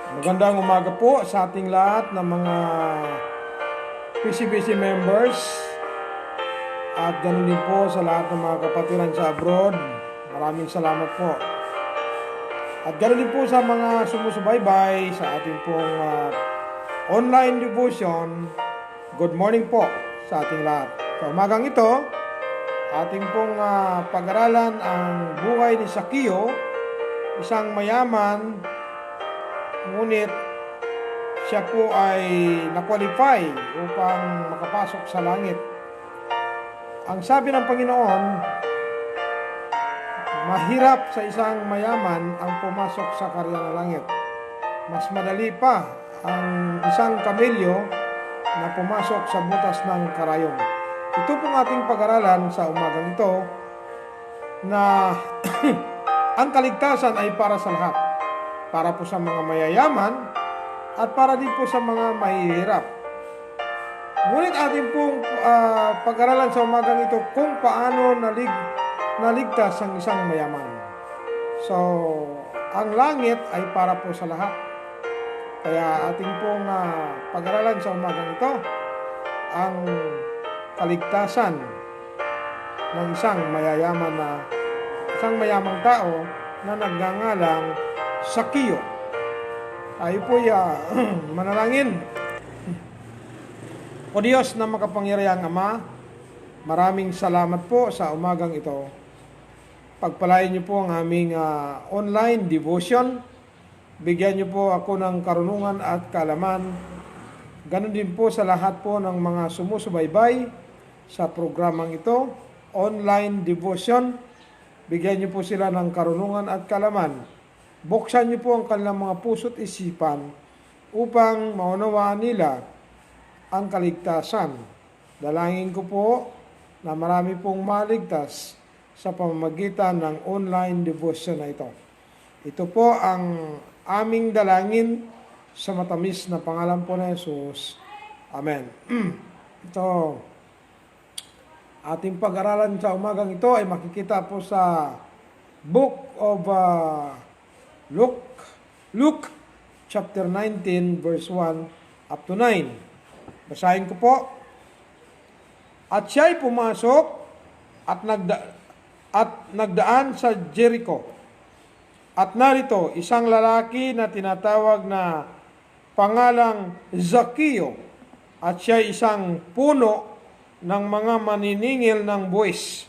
Magandang umaga po sa ating lahat ng mga PCBC members at ganoon din po sa lahat ng mga kapatiran sa abroad. Maraming salamat po. At ganoon din po sa mga sumusubaybay sa ating pong online devotion. Good morning po sa ating lahat. Sa umagang ito, ating pong pag-aralan ang buhay ni Zaccheo, isang mayaman, ngunit siya po ay na-qualify upang makapasok sa langit. Ang sabi ng Panginoon, mahirap sa isang mayaman ang pumasok sa karya ng langit. Mas madali pa ang isang kamelyo na pumasok sa butas ng karayom. Ito pong ating pag-aralan sa umagang ito na ang kaligtasan ay para sa lahat. Para po sa mga mayayaman at para din po sa mga mahihirap. Ngunit ating pong pag-aralan sa umagang ito kung paano naligtas ang isang mayaman. So, ang langit ay para po sa lahat. Kaya ating pong pag-aralan sa umagang ito ang kaligtasan ng isang mayamang tao na nagngangalang Zaccheo. Tayo po manalangin. O Diyos na makapangyarihang Ama, maraming salamat po sa umagang ito. Pagpalain niyo po ang aming online devotion. Bigyan niyo po ako ng karunungan at kaalaman. Ganon din po sa lahat po ng mga sumusubaybay sa programang ito, online devotion. Bigyan niyo po sila ng karunungan at kaalaman. Buksan niyo po ang kanilang mga puso't isipan upang maunawaan nila ang kaligtasan. Dalangin ko po na marami pong maligtas sa pamamagitan ng online devotion na ito. Ito po ang aming dalangin sa matamis na pangalan po ni Jesus. Amen. Ito, ating pag-aralan sa umagang ito ay makikita po sa Book of Luke chapter 19 verse 1 up to 9. Basahin ko po. At siya'y pumasok at nagdaan sa Jericho. At narito, isang lalaki na tinatawag na pangalang Zaccheo. At siya'y isang puno ng mga maniningil ng buwis.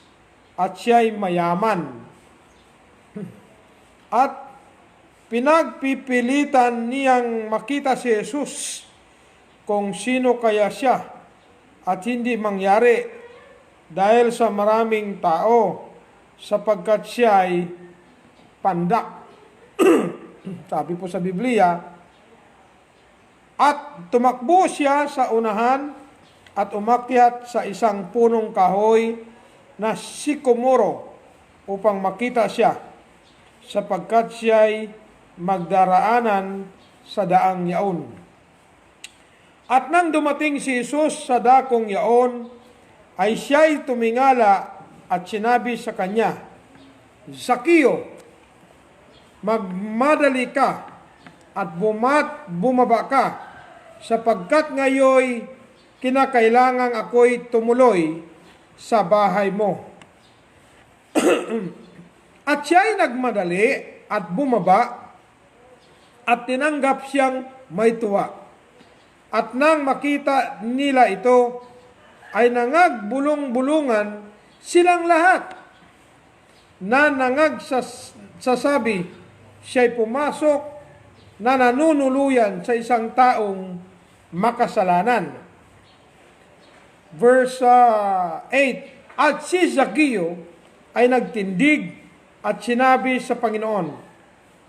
At siya'y mayaman. At pinagpipilitan niyang makita si Jesus kung sino kaya siya at hindi mangyari dahil sa maraming tao sapagkat siya ay pandak. Sabi po sa Biblia, at tumakbo siya sa unahan at umakyat sa isang punong kahoy na sikomoro upang makita siya sapagkat siya ay magdaraanan sa daang yaon. At nang dumating si Jesus sa dakong yaon, ay siya'y tumingala at sinabi sa kanya, Zaccheo, magmadali ka at bumaba ka, sapagkat ngayoy kinakailangang ako'y tumuloy sa bahay mo. At siya'y nagmadali at bumaba, at tinanggap siyang may tuwa. At nang makita nila ito, ay nangagbulong-bulungan silang lahat na nangagsasabi, siya'y pumasok na nanunuluyan sa isang taong makasalanan. Verse 8, at si Zaccheo ay nagtindig at sinabi sa Panginoon,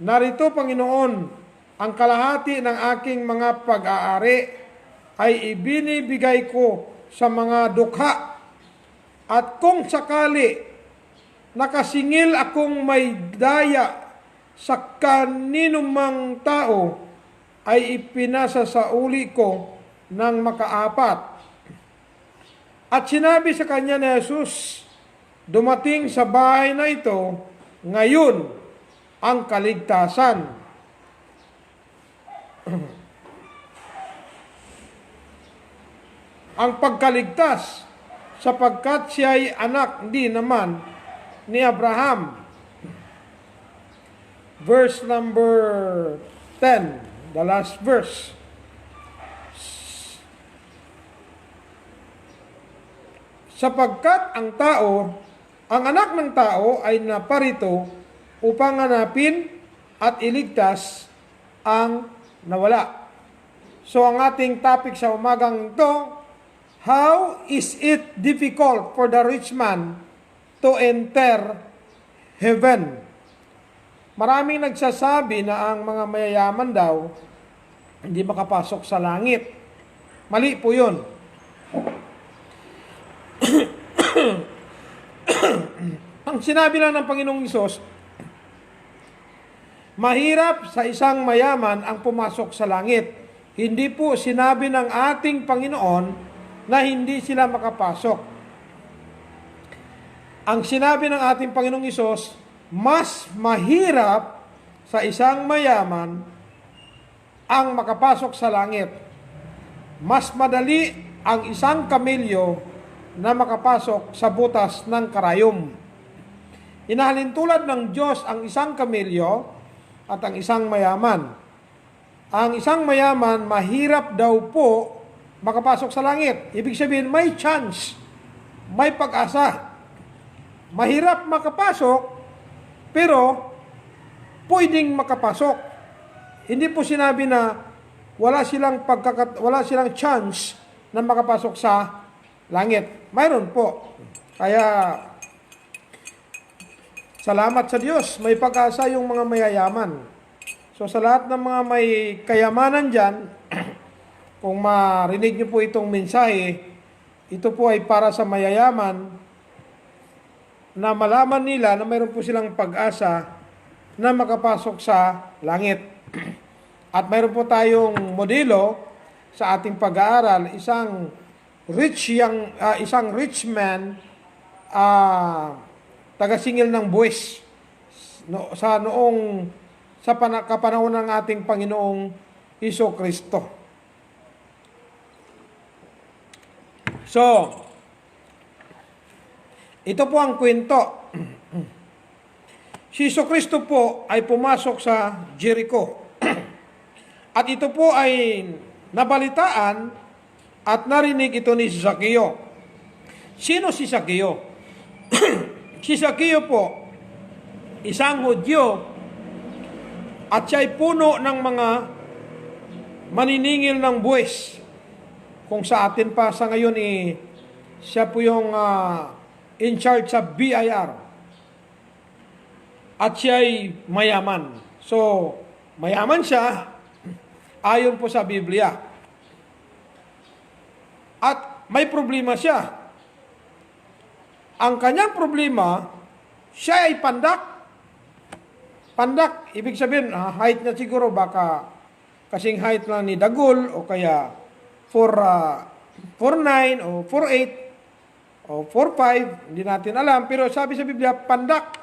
narito Panginoon, ang kalahati ng aking mga pag-aari ay ibinibigay ko sa mga dukha. At kung sakali nakasingil akong may daya sa kaninumang tao, ay ipinasa sa uli ko ng makaapat. At sinabi sa kanya ni Jesus, dumating sa bahay na ito ngayon ang kaligtasan ang pagkaligtas, sapagkat siya ay anak din naman ni Abraham. Verse number 10, the last verse. Sapagkat ang anak ng tao ay naparito upang hanapin at iligtas ang nawala. So ang ating topic sa umagang ito, how is it difficult for the rich man to enter heaven? Maraming nagsasabi na ang mga mayayaman daw hindi makapasok sa langit. Mali po yun. Ang sinabi lang ng Panginoong Hesus, mahirap sa isang mayaman ang pumasok sa langit. Hindi po sinabi ng ating Panginoon na hindi sila makapasok. Ang sinabi ng ating Panginoong Hesus, mas mahirap sa isang mayaman ang makapasok sa langit. Mas madali ang isang kamilyo na makapasok sa butas ng karayom. Inahalintulad ng Diyos ang isang kamilyo at ang isang mayaman. Ang isang mayaman, mahirap daw po makapasok sa langit. Ibig sabihin, may chance, may pag-asa. Mahirap makapasok, pero pwedeng makapasok. Hindi po sinabi na wala silang chance na makapasok sa langit. Mayroon po. Kaya, salamat sa Diyos, may pag-asa yung mga mayayaman. So sa lahat ng mga may kayamanan dyan, kung marinig niyo po itong mensahe, ito po ay para sa mayayaman na malaman nila na mayroon po silang pag-asa na makapasok sa langit. At mayroon po tayong modelo sa ating pag-aaral, isang rich man, taga-singil ng buwis sa kapanahon ng ating Panginoong Jesucristo. So, ito po ang kwento. Si Jesucristo po ay pumasok sa Jericho. At ito po ay nabalitaan at narinig ito ni Zaccheo. Sino si Zaccheo? Si Zaccheo po, isang Hudyo, at siya ay puno ng mga maniningil ng buwis. Kung sa atin pa sa ngayon, siya po yung in charge sa BIR. At siya ay mayaman. So, mayaman siya, ayon po sa Biblia. At may problema siya. Ang kanyang problema, siya ay pandak. Pandak, ibig sabihin, height niya siguro baka kasing height lang ni Dagul o kaya 4'9 o 4'8 o 4'5, hindi natin alam. Pero sabi sa Biblia, pandak.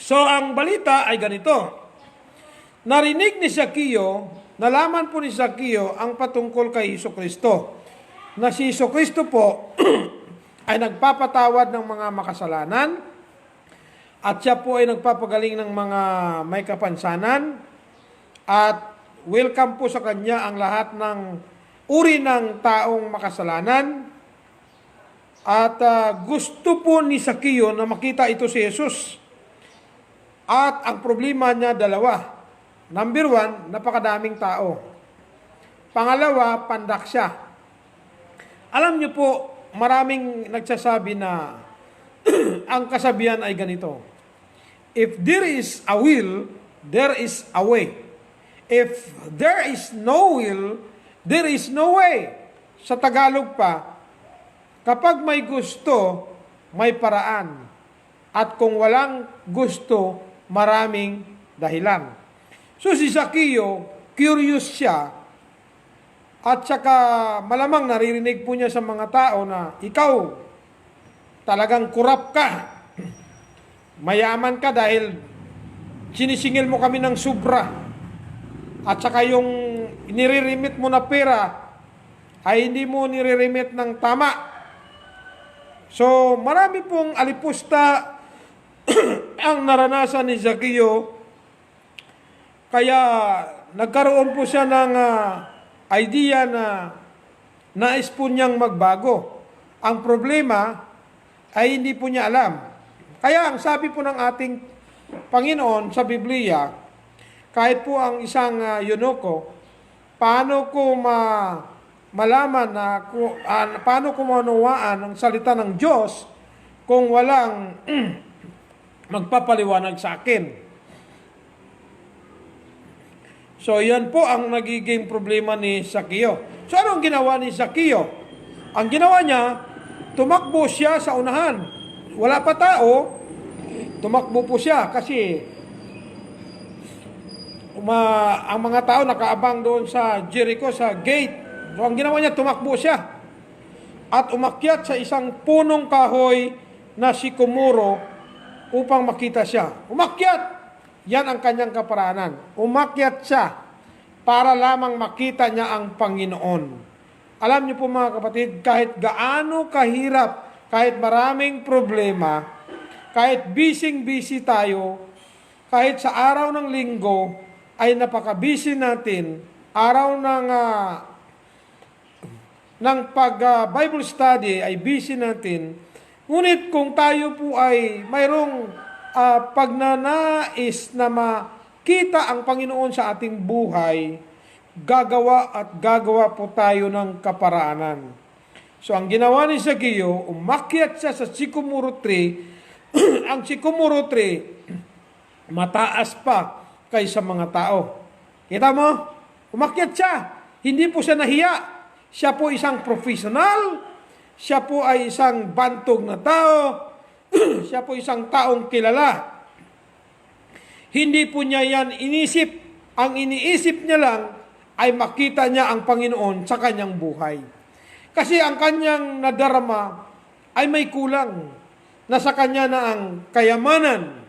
So, ang balita ay ganito. Narinig ni Zaccheo, nalaman po ni Zaccheo ang patungkol kay Jesucristo. Na si Jesucristo po ay nagpapatawad ng mga makasalanan at siya po ay nagpapagaling ng mga may kapansanan at welcome po sa kanya ang lahat ng uri ng taong makasalanan at gusto po ni Zaccheo na makita ito si Jesus. At ang problema niya dalawa. Number 1, napakadaming tao. Pangalawa, pandak siya. Alam niyo po, maraming nagsasabi na ang kasabihan ay ganito. If there is a will, there is a way. If there is no will, there is no way. Sa Tagalog pa, kapag may gusto, may paraan. At kung walang gusto, maraming dahilan. So si Zaccheo, curious siya, at saka malamang naririnig po niya sa mga tao na ikaw talagang kurap ka. Mayaman ka dahil sinisingil mo kami ng sobra, at saka yung nire-remit mo na pera ay hindi mo nire-remit ng tama. So, marami pong alipusta ang naranasan ni Zaccheo, kaya nagkaroon po siya ng idea na nais po niyang magbago. Ang problema ay hindi po niya alam. Kaya ang sabi po ng ating Panginoon sa Biblia, kahit po ang isang eunuko, paano ko malaman na paano ko maunawaan ang salita ng Diyos kung walang magpapaliwanag sa akin? So, yan po ang nagiging problema ni Zaccheo. So, ano ang ginawa ni Zaccheo? Ang ginawa niya, tumakbo siya sa unahan. Wala pa tao, tumakbo po siya kasi ang mga tao nakaabang doon sa Jericho, sa gate. So, ang ginawa niya, tumakbo siya. At umakyat sa isang punong kahoy na sikomoro upang makita siya. Umakyat! Yan ang kanyang kaparaanan. Umakyat siya para lamang makita niya ang Panginoon. Alam niyo po mga kapatid, kahit gaano kahirap, kahit maraming problema, kahit busy tayo, kahit sa araw ng linggo ay napaka-busy natin, araw ng pag-Bible study ay busy natin, ngunit kung tayo po ay mayroong pagnanais na makita ang Panginoon sa ating buhay, gagawa at gagawa po tayo ng kaparaanan. So, ang ginawa ni Zaccheo, umakyat siya sa sycamore tree. Ang sycamore tree, mataas pa kaysa mga tao. Kita mo? Umakyat siya. Hindi po siya nahiya. Siya po isang professional. Siya po ay isang bantog na tao. Siya po isang taong kilala. Hindi po niya yan inisip. Ang iniisip niya lang ay makita niya ang Panginoon sa kanyang buhay. Kasi ang kanyang nadarama ay may kulang. Nasa kanya na ang kayamanan.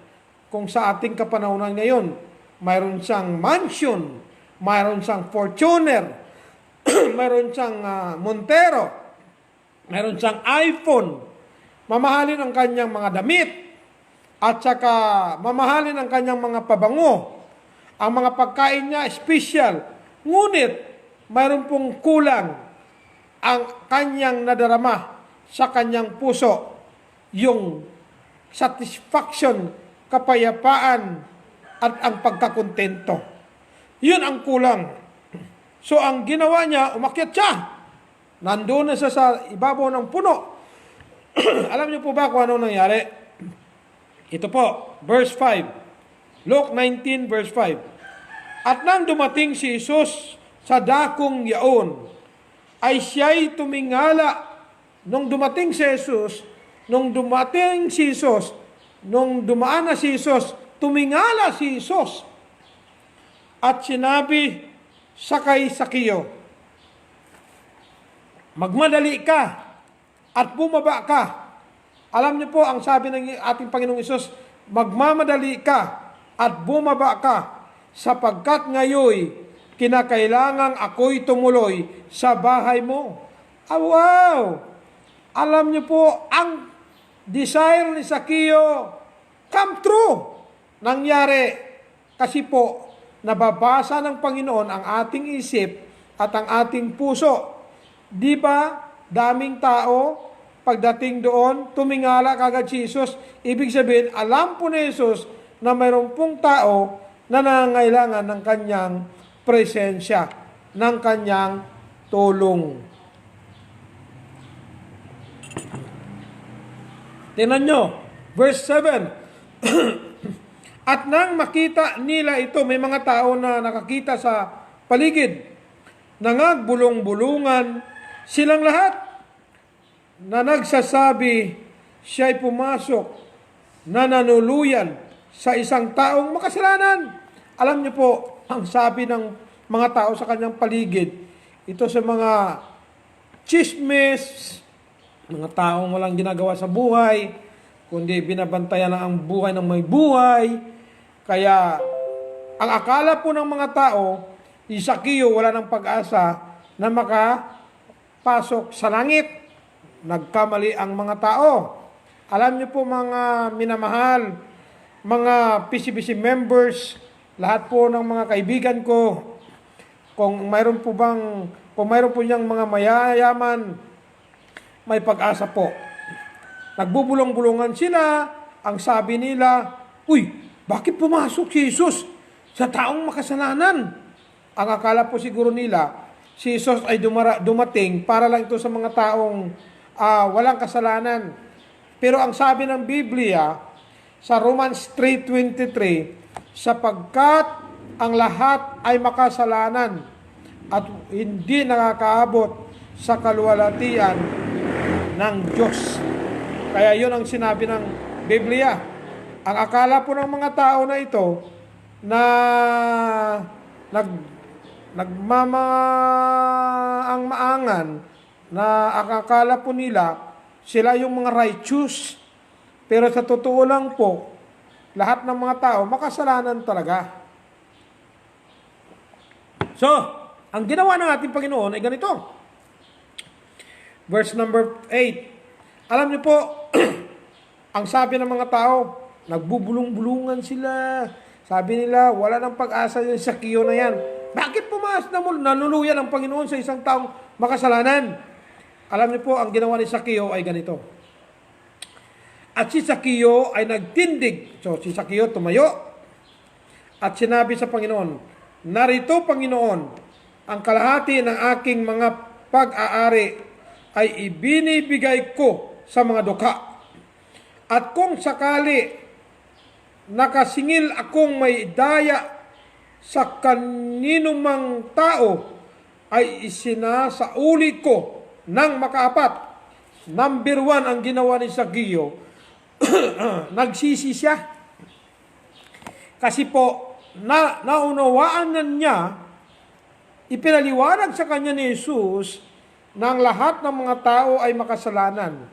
Kung sa ating kapanahunan ngayon, mayroon siyang mansion, mayroon siyang Fortuner, mayroon siyang Montero, mayroon siyang iPhone, mamahalin ang kanyang mga damit, at saka mamahalin ang kanyang mga pabango. Ang mga pagkain niya, special. Ngunit, mayroon pong kulang ang kanyang nadarama sa kanyang puso. Yung satisfaction, kapayapaan, at ang pagkakontento. Yun ang kulang. So, ang ginawa niya, umakyat siya. Nandoon na siya sa ibabaw ng puno. Alam niyo po ba kung ano nangyari? Ito po, verse 5. Luke 19, verse 5. At nang dumating si Jesus sa dakong yaon, ay siya'y tumingala. Nung dumating si Jesus, nung dumaan na si Jesus, tumingala si Jesus. At sinabi sa kay Zaccheo, magmadali ka at bumaba ka. Alam niyo po, ang sabi ng ating Panginoong Hesus, magmamadali ka at bumaba ka, sapagkat ngayoy kinakailangang ako'y tumuloy sa bahay mo. Wow! Alam niyo po, ang desire ni Zaccheo come true. Nangyari. Kasi po, nababasa ng Panginoon ang ating isip at ang ating puso. Di ba, daming tao, pagdating doon, tumingala kagad si Jesus. Ibig sabihin, alam po ni Jesus na mayroon pong tao na nangangailangan ng kanyang presensya, ng kanyang tulong. Tingnan nyo, verse 7. At nang makita nila ito, may mga tao na nakakita sa paligid, nangagbulong-bulungan silang lahat na nagsasabi, siya'y pumasok na nanuluyan sa isang taong makasalanan. Alam niyo po, ang sabi ng mga tao sa kanyang paligid, ito sa mga chismis, mga taong walang ginagawa sa buhay, kundi binabantayan na ang buhay ng may buhay, Kaya, ang akala po ng mga tao, si Sakeo wala ng pag-asa na makapasok sa langit. Nagkamali ang mga tao. Alam niyo po mga minamahal, mga PCBC members, lahat po ng mga kaibigan ko, kung mayroon po niyang mga mayayaman, may pag-asa po. Nagbubulong-bulungan sila, ang sabi nila, uy, bakit pumasok si Jesus sa taong makasalanan? Ang akala po siguro nila, si Jesus ay dumating para lang ito sa mga taong walang kasalanan. Pero ang sabi ng Biblia, sa Romans 3:23, sapagkat ang lahat ay makasalanan at hindi nakakaabot sa kaluwalhatian ng Diyos. Kaya yun ang sinabi ng Biblia. Ang akala po ng mga tao na ito na ang maangan na ang akala po nila sila yung mga righteous. Pero sa totoo lang po, lahat ng mga tao makasalanan talaga. So, ang ginawa ng ating Panginoon ay ganito. Verse number 8. Alam niyo po, ang sabi ng mga tao, nagbubulong-bulungan sila. Sabi nila, wala nang pag-asa yung Sakeo na yan. Bakit pumaas na nanuluyan ang Panginoon sa isang taong makasalanan? Alam niyo po, ang ginawa ni Sakeo ay ganito. At si Sakeo ay nagtindig. So, si Sakeo tumayo at sinabi sa Panginoon, narito, Panginoon, ang kalahati ng aking mga pag-aari ay ibinibigay ko sa mga dukha. At kung sakali nakasingil akong may daya sa kaninumang tao, ay isinasauli ko ng makaapat. Number 1 ang ginawa ni Sakeo, nagsisi siya. Kasi po, naunawaan na niya, ipinaliwanag sa kanya ni Jesus na ang lahat ng mga tao ay makasalanan.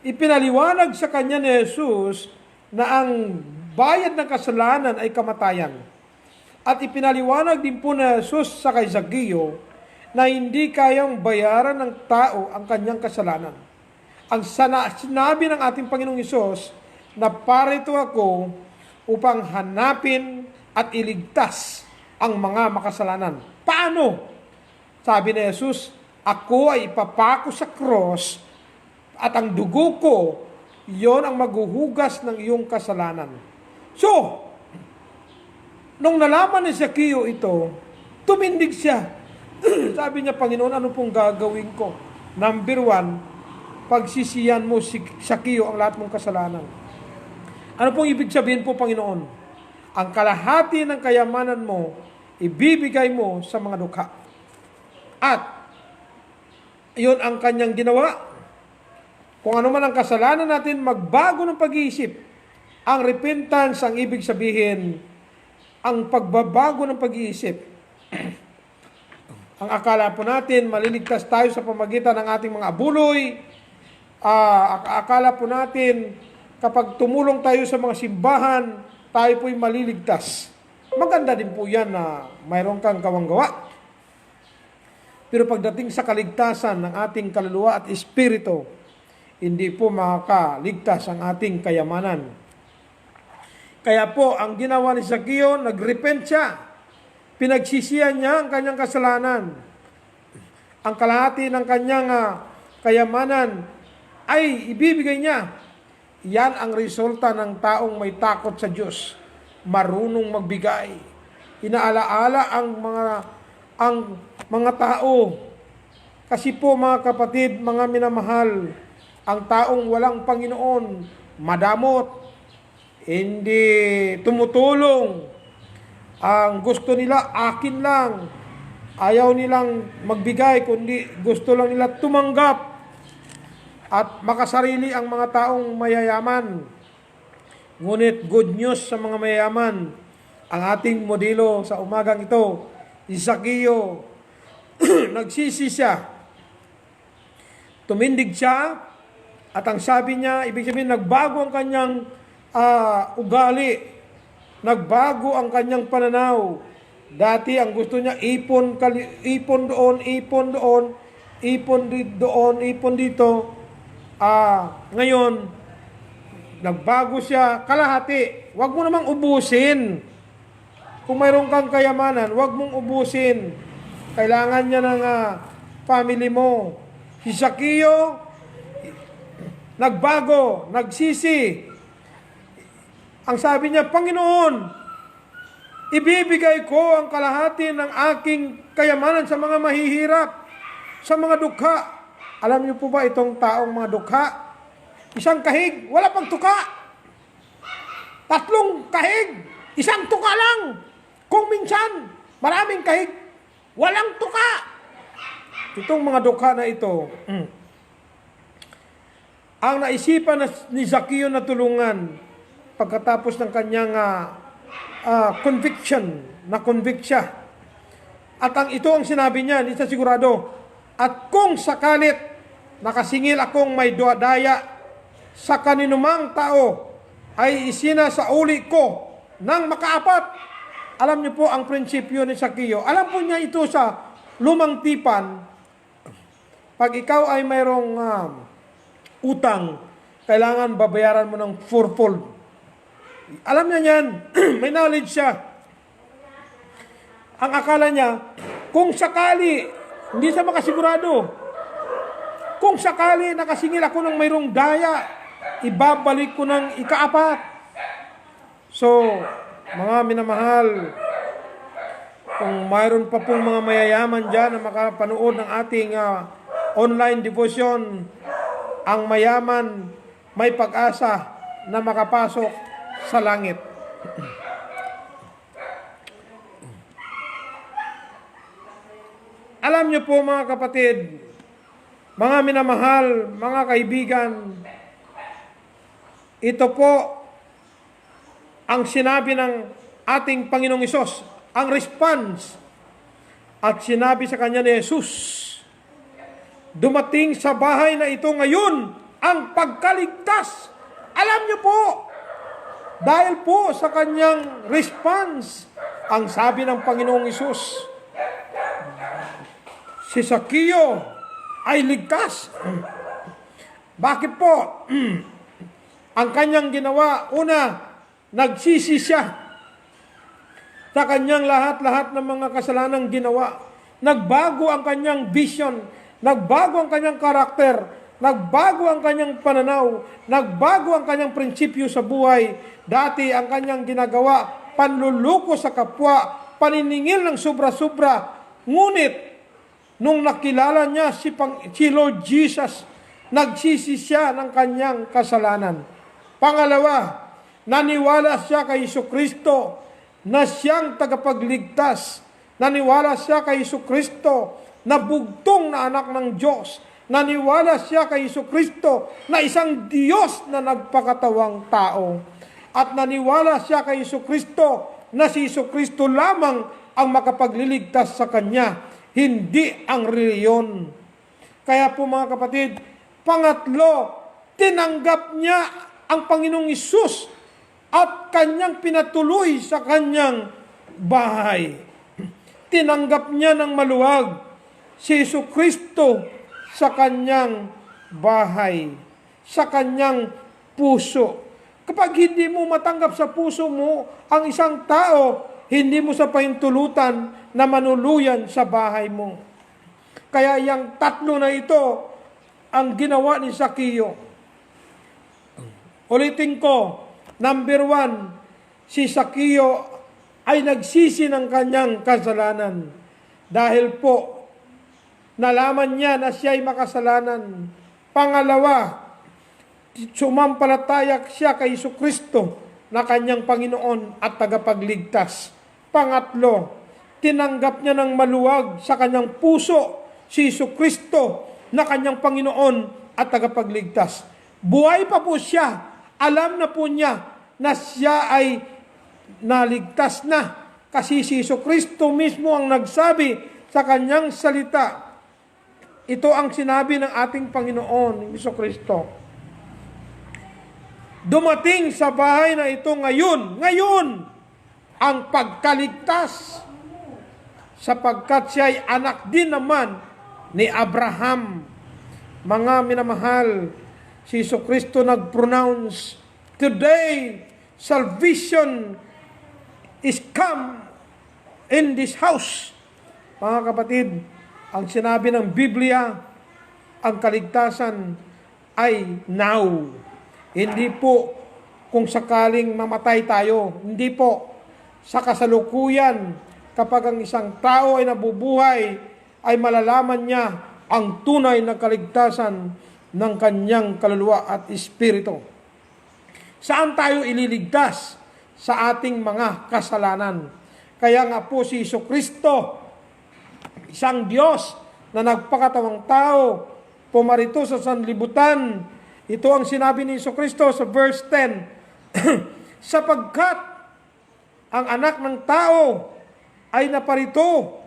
Ipinaliwanag sa kanya ni Jesus na ang bayad ng kasalanan ay kamatayan. At ipinaliwanag din po ni Jesus sa kay Sakeo na hindi kayang bayaran ng tao ang kanyang kasalanan. Ang sinabi ng ating Panginoong Hesus na parito ako upang hanapin at iligtas ang mga makasalanan. Paano? Sabi ni Jesus, ako ay ipapako sa cross at ang dugo ko, yon ang maghuhugas ng iyong kasalanan. So, nung nalaman ni Sakeo ito, tumindig siya. Sabi niya, Panginoon, ano pong gagawin ko? Number 1, pagsisiyan mo si Sakeo ang lahat mong kasalanan. Ano pong ibig sabihin po, Panginoon? Ang kalahati ng kayamanan mo, ibibigay mo sa mga dukha. At, iyon ang kanyang ginawa. Kung ano man ang kasalanan natin, magbago ng pag-iisip. Ang repentance, ang ibig sabihin, ang pagbabago ng pag-iisip. Ang akala po natin, maliligtas tayo sa pamagitan ng ating mga abuloy. Akala po natin, kapag tumulong tayo sa mga simbahan, tayo po'y maliligtas. Maganda din po yan na mayroon kang kawanggawa. Pero pagdating sa kaligtasan ng ating kaluluwa at espiritu, hindi po makakaligtas ang ating kayamanan. Kaya po, ang ginawa ni Sakeo, nagrepent siya. Pinagsisihan niya ang kanyang kasalanan. Ang kalahati ng kanyang kayamanan ay ibibigay niya. Yan ang resulta ng taong may takot sa Diyos. Marunong magbigay. Inaalaala ang mga tao. Kasi po mga kapatid, mga minamahal, ang taong walang Panginoon, madamot, hindi tumutulong. Ang gusto nila, akin lang. Ayaw nilang magbigay, kundi gusto lang nila tumanggap at makasarili ang mga taong mayayaman. Ngunit good news sa mga mayayaman, ang ating modelo sa umagang ito, si Sakeo, nagsisi siya. Tumindig siya, at ang sabi niya, ibig sabihin, nagbago ang kanyang ugali. Nagbago ang kanyang pananaw. Dati ang gusto niya ipon, ipon doon, ipon doon, ipon doon, ipon dito. Ngayon, nagbago siya kalahati. Huwag mo namang ubusin. Kung mayroon kang kayamanan, huwag mong ubusin. Kailangan niya ng family mo. Si Zaccheo, nagbago, nagsisi. Ang sabi niya, Panginoon, ibibigay ko ang kalahati ng aking kayamanan sa mga mahihirap, sa mga dukha. Alam niyo po ba itong taong mga dukha? Isang kahig, wala pang tuka. 3 kahig, isang tuka lang. Kung minsan, maraming kahig, walang tuka. Itong mga dukha na ito, ang naisipan ni Zaccheo na tulungan pagkatapos ng kanyang conviction, na-convict siya. At ito ang sinabi niya, hindi siya sigurado, at kung sakalit nakasingil akong may daya sa kaninumang tao, ay isina sa uli ko ng makaapat. Alam niyo po ang prinsipyo ni Zaccheo. Alam po niya ito sa lumang tipan. Pag ikaw ay mayroong utang, kailangan babayaran mo ng fourfold. Alam niya yan. May knowledge siya. Ang akala niya, kung sakali, hindi siya makasigurado, kung sakali nakasingil ako ng mayroong daya, ibabalik ko ng ikaapat. So, mga minamahal, kung mayroon pa pong mga mayayaman dyan na makapanood ng ating online devotion, ang mayaman may pag-asa na makapasok sa langit. Alam niyo po mga kapatid, mga minamahal, mga kaibigan, ito po ang sinabi ng ating Panginoong Hesus, ang response. At sinabi sa kanya ni Jesus, dumating sa bahay na ito ngayon ang pagkaligtas. Alam niyo po, dahil po sa kanyang response, ang sabi ng Panginoong Hesus, si Zaccheo ay ligtas. Bakit po? Ang kanyang ginawa, una, nagsisi siya sa kanyang lahat-lahat ng mga kasalanang ginawa. Nagbago ang kanyang vision, nagbago ang kanyang karakter, nagbago ang kanyang pananaw, nagbago ang kanyang prinsipyo sa buhay. Dati ang kanyang ginagawa, panluluko sa kapwa, paniningil ng sobra-sobra. Ngunit, nung nakilala niya si Lord Jesus, nagsisi siya ng kanyang kasalanan. Pangalawa, naniwala siya kay Jesucristo na siyang tagapagligtas. Naniwala siya kay Jesucristo na bugtong na anak ng Diyos. Naniwala siya kay Jesucristo na isang Diyos na nagpakatawang tao. At naniwala siya kay Jesucristo na si Jesucristo lamang ang makapagliligtas sa kanya, hindi ang reliyon. Kaya po mga kapatid, pangatlo, tinanggap niya ang Panginoong Hesus at kanyang pinatuloy sa kanyang bahay. Tinanggap niya ng maluwag si Jesucristo sa kanyang bahay, sa kanyang puso. Kapag hindi mo matanggap sa puso mo ang isang tao, hindi mo sa pahintulutan na manuluyan sa bahay mo. Kaya yung tatlo na ito ang ginawa ni Zaccheo. Ulitin ko, number 1, si Zaccheo ay nagsisi ng kanyang kasalanan. Dahil po, nalaman niya na siya ay makasalanan. Pangalawa, sumampalataya siya kay Jesucristo na kanyang Panginoon at tagapagligtas. Pangatlo, tinanggap niya ng maluwag sa kanyang puso si Jesucristo na kanyang Panginoon at tagapagligtas. Buhay pa po siya. Alam na po niya na siya ay naligtas na. Kasi si Jesucristo mismo ang nagsabi sa kanyang salita. Ito ang sinabi ng ating Panginoon, Jesucristo. Dumating sa bahay na ito ngayon, ang pagkaligtas, sapagkat siya ay anak din naman ni Abraham. Mga minamahal, si Jesucristo nag-pronounce, "Today, salvation is come in this house." Mga kapatid, ang sinabi ng Biblia, ang kaligtasan ay now. Hindi po kung sakaling mamatay tayo. Hindi po. Sa kasalukuyan, kapag ang isang tao ay nabubuhay, ay malalaman niya ang tunay na kaligtasan ng kanyang kaluluwa at espiritu. Saan tayo ililigtas? Sa ating mga kasalanan. Kaya nga po si Jesucristo, isang Diyos na nagpakatawang tao, pumarito sa sanlibutan. Ito ang sinabi ni Jesucristo sa verse 10, sapagkat ang anak ng tao ay naparito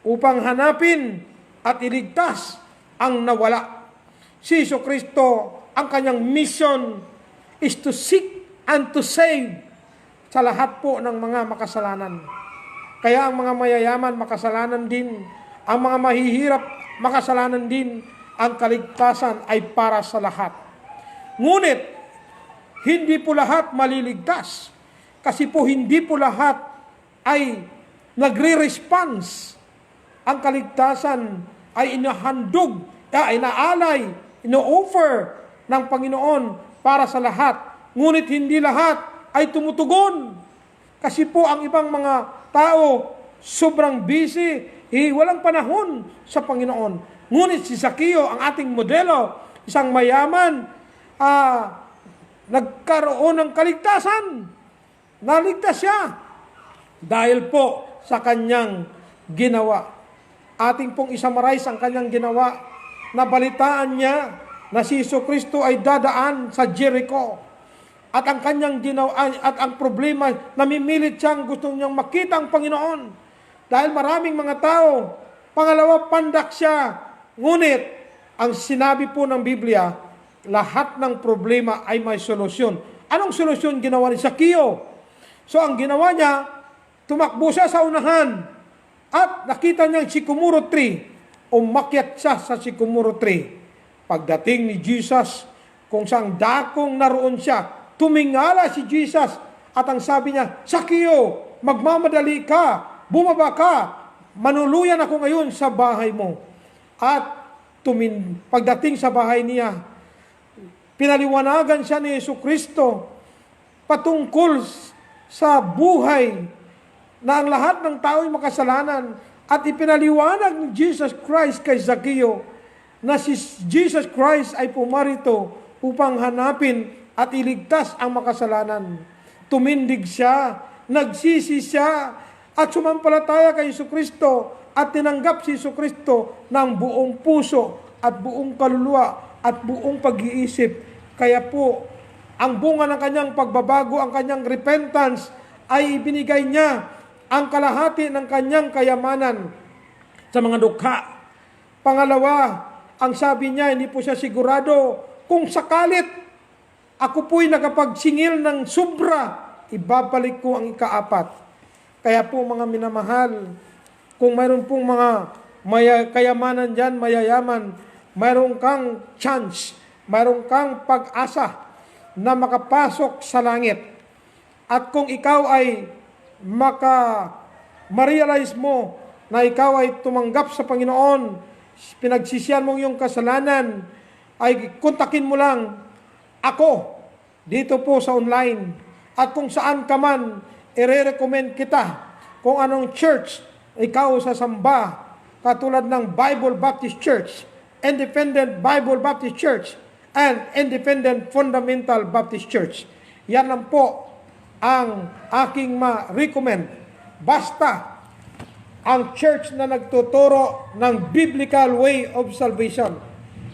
upang hanapin at iligtas ang nawala. Si Jesucristo, ang kanyang mission is to seek and to save sa lahat po ng mga makasalanan. Kaya ang mga mayayaman, makasalanan din. Ang mga mahihirap, makasalanan din. Ang kaligtasan ay para sa lahat. Ngunit, hindi po lahat maliligtas. Kasi po hindi po lahat ay nagre-response. Ang kaligtasan ay inahandog, inaalay, ino-offer ng Panginoon para sa lahat. Ngunit hindi lahat ay tumutugon. Kasi po ang ibang mga tao sobrang busy, walang panahon sa Panginoon. Ngunit si Zaccheo, ang ating modelo, isang mayaman, nagkaroon ng kaligtasan. Naligtas siya dahil po sa kanyang ginawa. Ating pong isummarize ang kanyang ginawa. Nabalitaan niya na si Jesucristo ay dadaan sa Jericho. At ang kanyang ginawa, at ang problema, namimilit siyang gusto niyang makita ang Panginoon. Dahil maraming mga tao. Pangalawa, pandak siya. Ngunit, ang sinabi po ng Biblia, lahat ng problema ay may solusyon. Anong solusyon ginawa ni Zaccheo? So, ang ginawa niya, tumakbo siya sa unahan. At nakita niya ang sycamore tree. Umakyat siya sa sycamore tree. Pagdating ni Jesus, kung saan dakong naroon siya, tumingala si Jesus at ang sabi niya, Zaccheo, magmamadali ka, bumaba ka, manuluyan ako ngayon sa bahay mo. At pagdating sa bahay niya, pinaliwanagan siya ni Jesucristo patungkol sa buhay na ang lahat ng tao ay makasalanan at ipinaliwanag ni Jesus Christ kay Zaccheo na si Jesus Christ ay pumarito upang hanapin at iligtas ang makasalanan. Tumindig siya, nagsisi siya, at sumampalataya kay Jesucristo at tinanggap si Jesucristo ng buong puso at buong kaluluwa at buong pag-iisip. Kaya po, ang bunga ng kanyang pagbabago, ang kanyang repentance, ay ibinigay niya ang kalahati ng kanyang kayamanan sa mga dukha. Pangalawa, ang sabi niya, hindi po siya sigurado kung sakalit ako po'y nakapagsingil ng sobra, ibabalik ko ang ikaapat. Kaya po mga minamahal, kung mayroon pong mga kayamanan dyan, mayayaman, mayroon kang chance, mayroon kang pag-asa na makapasok sa langit. At kung ikaw ay ma-realize mo na ikaw ay tumanggap sa Panginoon, pinagsisihan mo yung kasalanan, ay kontakin mo lang ako, dito po sa online. At kung saan ka man, i-recommend kita kung anong church ikaw sasamba. Katulad ng Bible Baptist Church, Independent Bible Baptist Church, and Independent Fundamental Baptist Church. Yan lang po ang aking ma-recommend. Basta ang church na nagtuturo ng biblical way of salvation.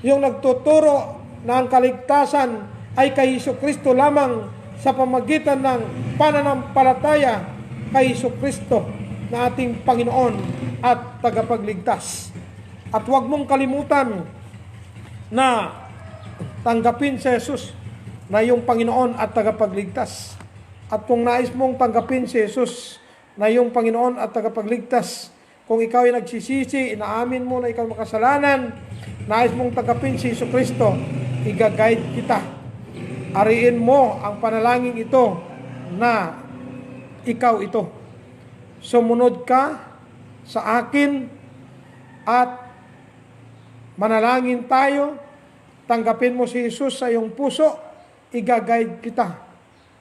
Yung nagtuturo na ang kaligtasan ay kay Jesucristo lamang sa pamagitan ng pananampalataya kay Jesucristo na ating Panginoon at tagapagligtas. At huwag mong kalimutan na tanggapin si Jesus na iyong Panginoon at tagapagligtas. At kung nais mong tanggapin si Jesus na iyong Panginoon at tagapagligtas. Kung ikaw ay nagsisisi, inaamin mo na ikaw makasalanan, nais mong tagapin si Jesucristo, i-guide kita. Ariin mo ang panalangin ito na ikaw ito. Sumunod ka sa akin at manalangin tayo. Tanggapin mo si Jesus sa iyong puso, i-guide kita.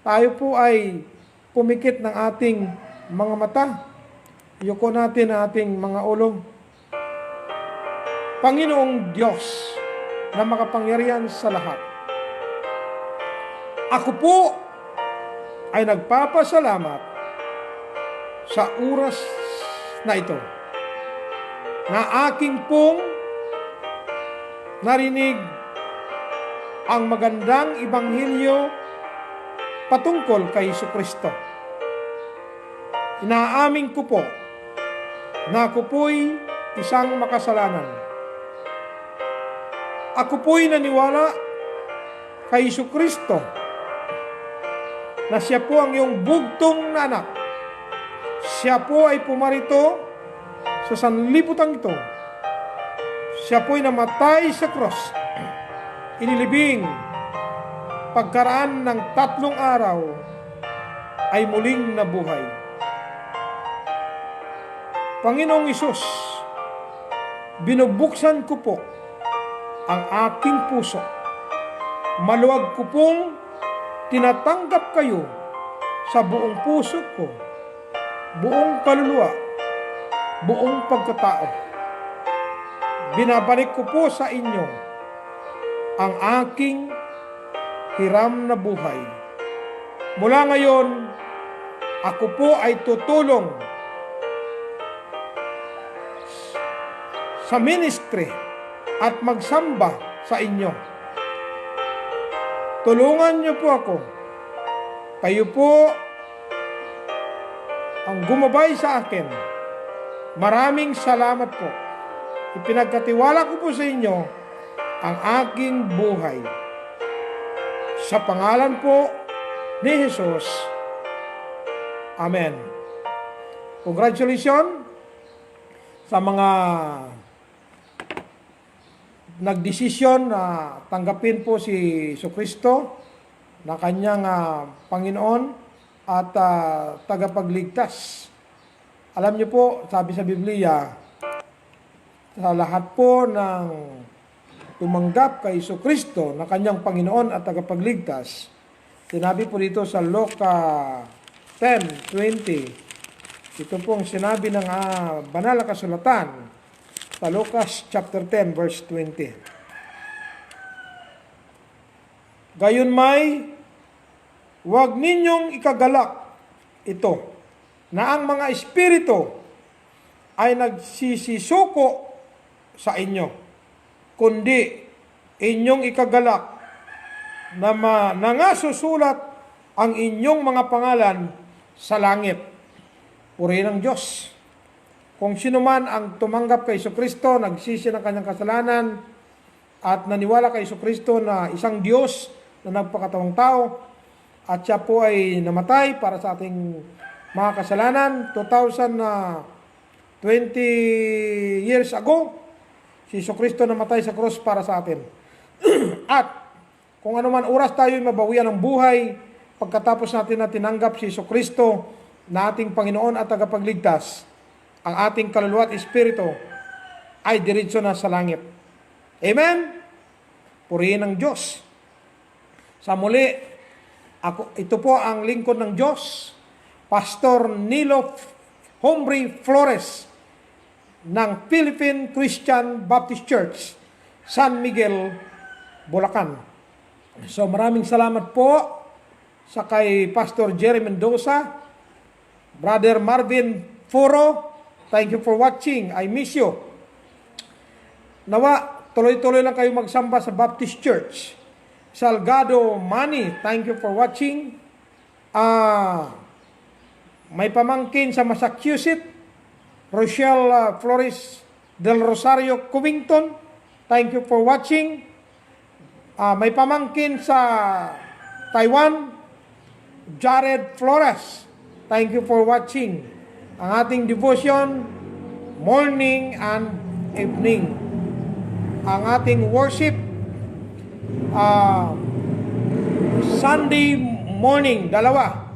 Tayo po ay pumikit ng ating mga mata. Yuko natin ang ating mga ulo. Panginoong Diyos na makapangyarihan sa lahat, ako po ay nagpapasalamat sa oras na ito na aking pong narinig ang magandang ibanghilyo patungkol kay Jesucristo. Inaamin ko po na ako po'y isang makasalanan. Ako po'y naniwala kay Jesucristo na siya po ang iyong bugtong na anak. Siya po ay pumarito sa sanlibutan ito. Siya po'y namatay sa cross. Inilibing. Pagkaraan ng 3 araw ay muling nabuhay. Panginoong Isus, binubuksan ko po ang aking puso. Maluwag ko pong tinatanggap kayo sa buong puso ko, buong kaluluwa, buong pagkatao. Binabalik ko po sa inyo ang aking hiram na buhay. Mula ngayon, ako po ay tutulong sa ministry at magsamba sa inyo. Tulungan niyo po ako. Kayo po ang gumabay sa akin. Maraming salamat po. Ipinagkatiwala ko po sa inyo ang aking buhay. Sa pangalan po ni Jesus. Amen. Congratulations sa mga nagdesisyon na tanggapin po si Jesucristo na kanyang Panginoon at tagapagligtas. Alam niyo po, sabi sa Biblia, sa lahat po ng tumanggap kay Jesucristo na kanyang Panginoon at tagapagligtas, sinabi po dito sa Luka 10:20, ito pong sinabi ng banal na kasulatan, sa Lucas chapter 10 verse 20. Gayon may, huwag ninyong ikagalak ito, na ang mga espiritu ay nagsisisuko sa inyo, kundi inyong ikagalak na nga susulat ang inyong mga pangalan sa langit. Purihin ng Diyos. Kung sino man ang tumanggap kay Jesucristo, nagsisi ng kanyang kasalanan, at naniwala kay Jesucristo na isang Diyos na nagpakatawang tao, at siya po ay namatay para sa ating mga kasalanan, 2020 years ago, si Jesucristo namatay sa cross para sa atin. At kung ano man oras tayo ay mabawian ng buhay, pagkatapos natin na tinanggap si Jesucristo na ating Panginoon at tagapagligtas, ang ating kaluluwa at espiritu ay diretso na sa langit. Amen? Purihin ng Diyos. Sa muli, ito po ang lingkod ng Diyos, Pastor Nilo Hombre Flores ng Philippine Christian Baptist Church, San Miguel, Bulacan. So maraming salamat po sa kay Pastor Jerry Mendoza, Brother Marvin Furo. Thank you for watching. I miss you. Nawa, tuloy-tuloy lang kayo magsamba sa Baptist Church. Salgado Manny, thank you for watching. May pamangkin sa Massachusetts, Rochelle Flores del Rosario Covington, thank you for watching. May pamangkin sa Taiwan, Jared Flores, thank you for watching. Ang ating devotion, morning and evening. Ang ating worship, Sunday morning, dalawa.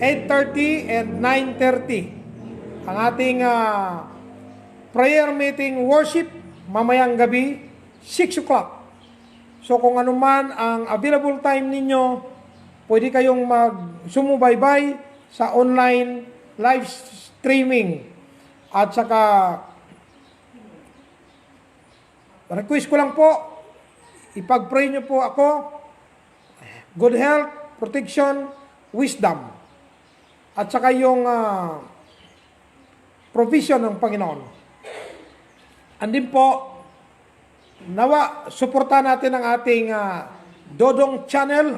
8:30 and 9:30. Ang ating prayer meeting worship, mamayang gabi, 6 o'clock. So kung ano man ang available time ninyo, pwede kayong sumubaybay sa online live streaming. At saka, request ko lang po, ipag-pray nyo po ako, good health, protection, wisdom. At saka yung provision ng Panginoon. Andin po, nawa, suportahan natin ang ating Dodong channel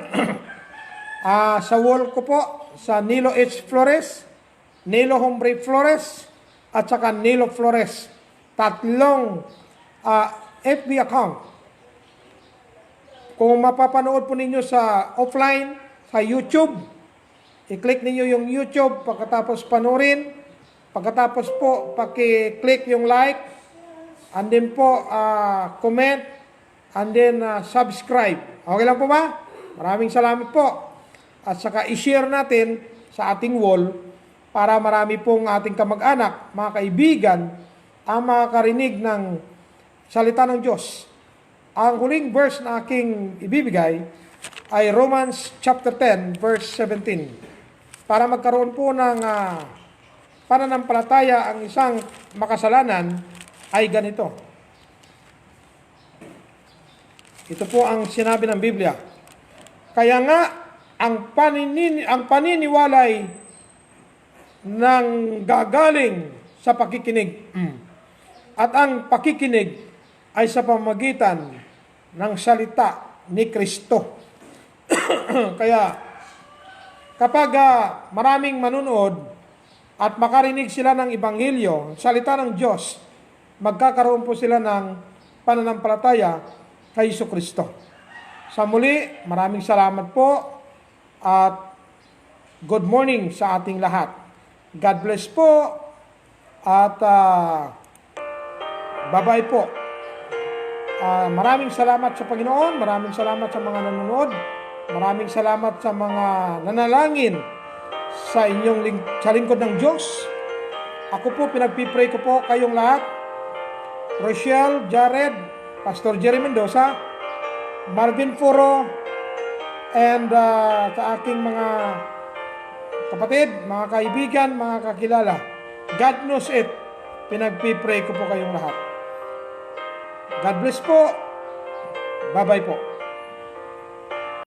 sa wall ko po, sa Nilo H. Flores, Nilo Hombre Flores, at saka Nilo Flores. Tatlong FB account. Kung mapapanood po ninyo sa offline, sa YouTube, i-click ninyo yung YouTube, pagkatapos panoorin, pagkatapos po, paki-click yung like, and then po, comment, and then subscribe. Okay lang po ba? Maraming salamat po. At saka i-share natin sa ating wall para marami pong ating kamag-anak, mga kaibigan, ang makakarinig ng salita ng Diyos. Ang huling verse na aking ibibigay ay Romans chapter 10, verse 17. Para magkaroon po ng pananampalataya ang isang makasalanan ay ganito. Ito po ang sinabi ng Biblia. Kaya nga, ang paniniwalay ng gagaling sa pakikinig. At ang pakikinig ay sa pamagitan ng salita ni Kristo. Kaya, kapag maraming manunood at makarinig sila ng Ebanghelyo, salita ng Diyos, magkakaroon po sila ng pananampalataya kay Jesucristo. Sa muli, maraming salamat po at good morning sa ating lahat. God bless po at bye-bye po. Maraming salamat sa Panginoon, maraming salamat sa mga nanonood, maraming salamat sa mga nanalangin sa sa lingkod ng Diyos. Ako po, pinagpipray ko po kayong lahat. Rochelle, Jared, Pastor Jerry Mendoza, Marvin Foro, and sa aking mga kapatid, mga kaibigan, mga kakilala. God knows it. Pinagpipray ko po kayong lahat. God bless po. Bye-bye po.